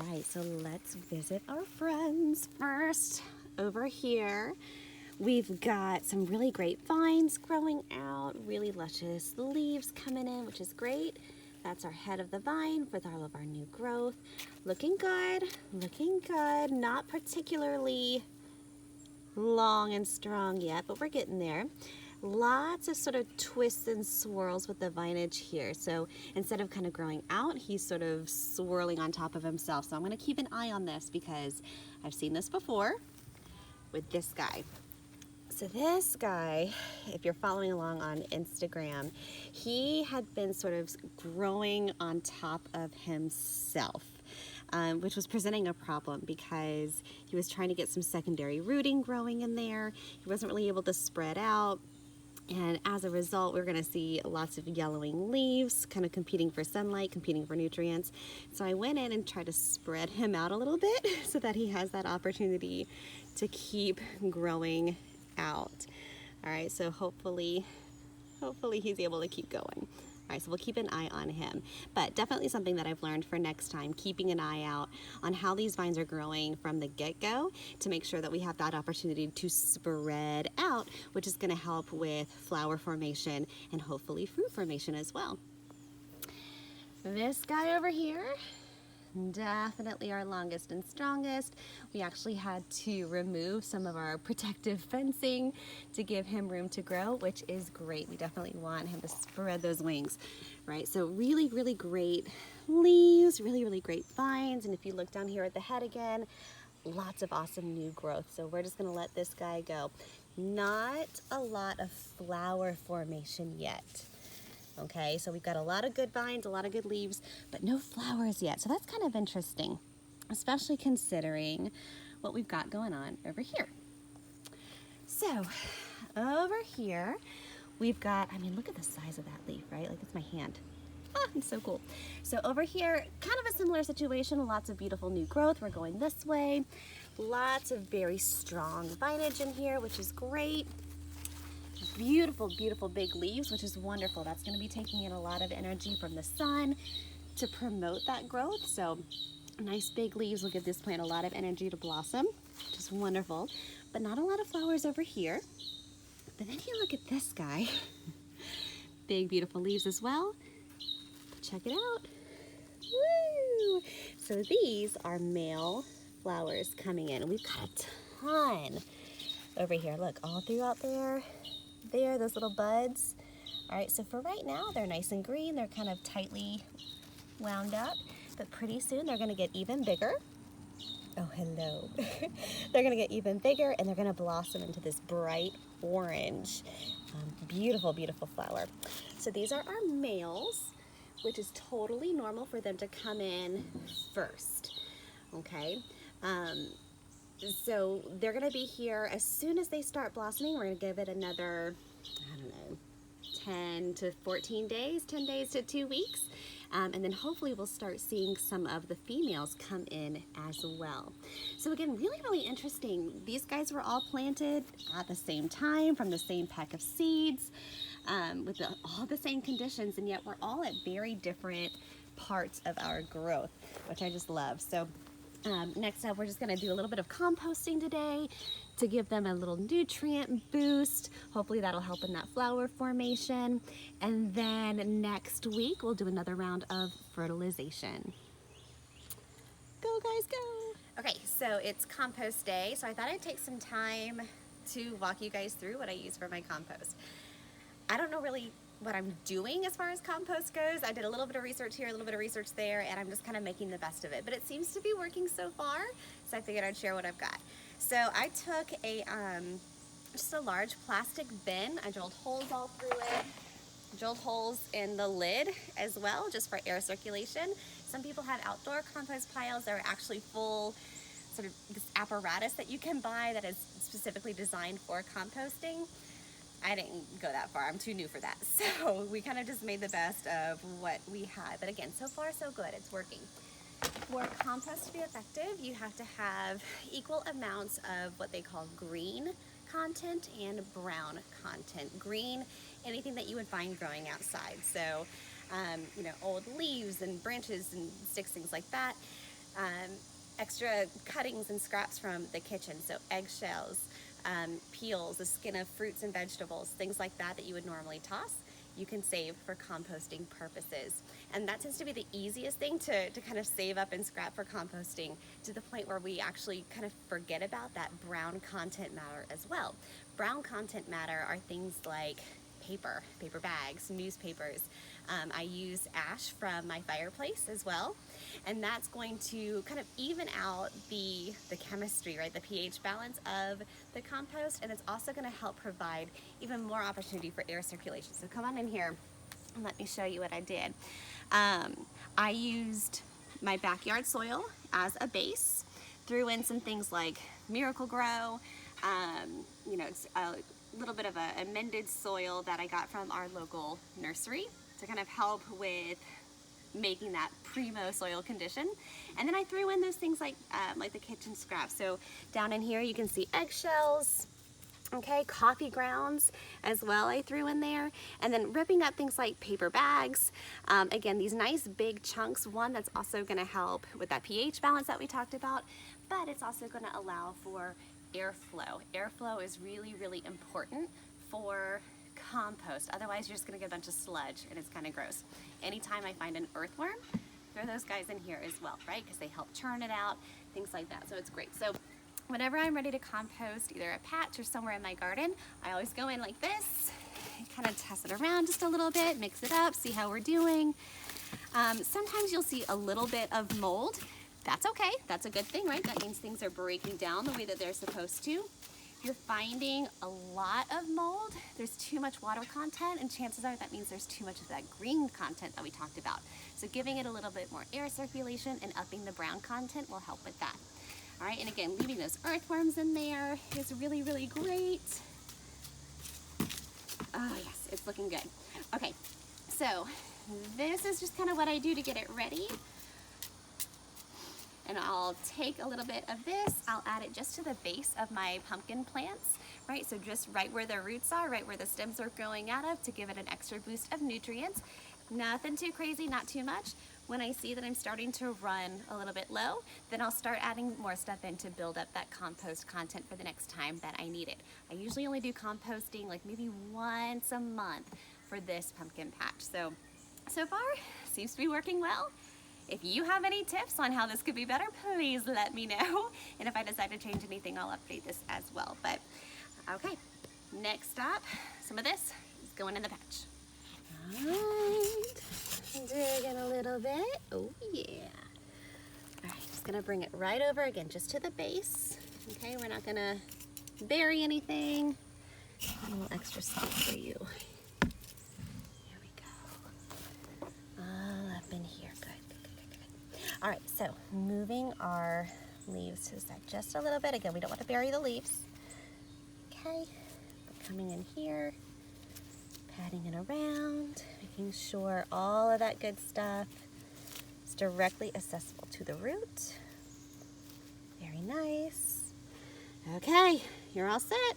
right, so let's visit our friends first. Over here, we've got some really great vines growing out, really luscious leaves coming in, which is great. That's our head of the vine with all of our new growth. Looking good, looking good. Not particularly long and strong yet, but we're getting there. Lots of sort of twists and swirls with the vinage here. So instead of kind of growing out, he's sort of swirling on top of himself. So I'm going to keep an eye on this because I've seen this before with this guy. So this guy, if you're following along on Instagram, he had been sort of growing on top of himself. Which was presenting a problem because he was trying to get some secondary rooting growing in there. He wasn't really able to spread out. And as a result, we're going to see lots of yellowing leaves, kind of competing for sunlight, competing for nutrients. So I went in and tried to spread him out a little bit so that he has that opportunity to keep growing out. All right, so hopefully he's able to keep going. All right, so we'll keep an eye on him, but definitely something that I've learned for next time, keeping an eye out on how these vines are growing from the get-go to make sure that we have that opportunity to spread out, which is going to help with flower formation and hopefully fruit formation as well. This guy over here, definitely our longest and strongest. We actually had to remove some of our protective fencing to give him room to grow, which is great. We definitely want him to spread those wings, right? So really, really great leaves, really, really great vines. And if you look down here at the head again, lots of awesome new growth. So we're just gonna let this guy go. Not a lot of flower formation yet. Okay, so we've got a lot of good vines, a lot of good leaves, but no flowers yet. So that's kind of interesting, especially considering what we've got going on over here. So over here, we've got, I mean, look at the size of that leaf, right? Like, that's my hand. Ah, it's so cool. So over here, kind of a similar situation, lots of beautiful new growth. We're going this way. Lots of very strong vinage in here, which is great. Beautiful, beautiful big leaves, which is wonderful. That's going to be taking in a lot of energy from the sun to promote that growth. So nice big leaves will give this plant a lot of energy to blossom, which is wonderful. But not a lot of flowers over here. But then you look at this guy. Big, beautiful leaves as well. Check it out. Woo! So these are male flowers coming in. And we've got a ton over here. Look, all throughout there, those little buds. All right, so for right now, they're nice and green. They're kind of tightly wound up, but pretty soon they're gonna get even bigger. Oh, hello. They're gonna get even bigger and they're gonna blossom into this bright orange, beautiful, beautiful flower. So these are our males, which is totally normal for them to come in first, okay? So they're gonna be here as soon as they start blossoming. We're gonna give it another, I don't know, 10 to 14 days, 10 days to 2 weeks. And then hopefully we'll start seeing some of the females come in as well. So again, really, really interesting. These guys were all planted at the same time from the same peck of seeds with all the same conditions, and yet we're all at very different parts of our growth, which I just love. So next up, we're just going to do a little bit of composting today to give them a little nutrient boost. Hopefully that'll help in that flower formation. And then next week, we'll do another round of fertilization. Go guys, go! Okay, so it's compost day. So I thought I'd take some time to walk you guys through what I use for my compost. I don't know really what I'm doing as far as compost goes. I did a little bit of research here, a little bit of research there, and I'm just kind of making the best of it. But it seems to be working so far, so I figured I'd share what I've got. So I took a just a large plastic bin. I drilled holes all through it, drilled holes in the lid as well, just for air circulation. Some people have outdoor compost piles that are actually full, sort of this apparatus that you can buy that is specifically designed for composting. I didn't go that far. I'm too new for that. So we kind of just made the best of what we had. But again, so far so good. It's working. For compost to be effective, you have to have equal amounts of what they call green content and brown content. Green, anything that you would find growing outside. So, you know, old leaves and branches and sticks, things like that. extra cuttings and scraps from the kitchen, so eggshells, peels, the skin of fruits and vegetables, things like that that you would normally toss, you can save for composting purposes. And that tends to be the easiest thing to kind of save up and scrap for composting, to the point where we actually kind of forget about that brown content matter as well. Brown content matter are things like paper bags, newspapers. I use ash from my fireplace as well, and that's going to kind of even out the chemistry, right, the pH balance of the compost, and it's also going to help provide even more opportunity for air circulation. So come on in here and let me show you what I did. I used my backyard soil as a base, threw in some things like Miracle-Gro, you know, it's a little bit of a amended soil that I got from our local nursery to kind of help with making that primo soil condition. And then I threw in those things like the kitchen scraps. So down in here you can see eggshells, okay, coffee grounds as well I threw in there, and then ripping up things like paper bags. Again, these nice big chunks, one that's also going to help with that pH balance that we talked about, but it's also going to allow for airflow. Airflow is really, really important for compost. Otherwise, you're just going to get a bunch of sludge and it's kind of gross. Anytime I find an earthworm, throw those guys in here as well, right? Because they help churn it out, things like that. So it's great. So whenever I'm ready to compost either a patch or somewhere in my garden, I always go in like this, kind of toss it around just a little bit, mix it up, see how we're doing. Sometimes you'll see a little bit of mold. That's okay. That's a good thing, right? That means things are breaking down the way that they're supposed to. If you're finding a lot of mold, there's too much water content, and chances are that means there's too much of that green content that we talked about. So giving it a little bit more air circulation and upping the brown content will help with that. All right, and again, leaving those earthworms in there is really, really great. Oh yes, it's looking good. Okay, so this is just kind of what I do to get it ready. And I'll take a little bit of this, I'll add it just to the base of my pumpkin plants, right? So just right where the roots are, right where the stems are growing out of, to give it an extra boost of nutrients. Nothing too crazy, not too much. When I see that I'm starting to run a little bit low, then I'll start adding more stuff in to build up that compost content for the next time that I need it. I usually only do composting like maybe once a month for this pumpkin patch. So far, seems to be working well. If you have any tips on how this could be better, please let me know. And if I decide to change anything, I'll update this as well. But okay, next up, some of this is going in the patch. All right, digging a little bit. Oh yeah. All right, just gonna bring it right over again, just to the base. Okay, we're not gonna bury anything. A little extra stuff for you. Here we go. All up in here, good. All right, so moving our leaves to the side just a little bit. Again, we don't want to bury the leaves. Okay, coming in here, patting it around, making sure all of that good stuff is directly accessible to the root. Very nice. Okay, you're all set.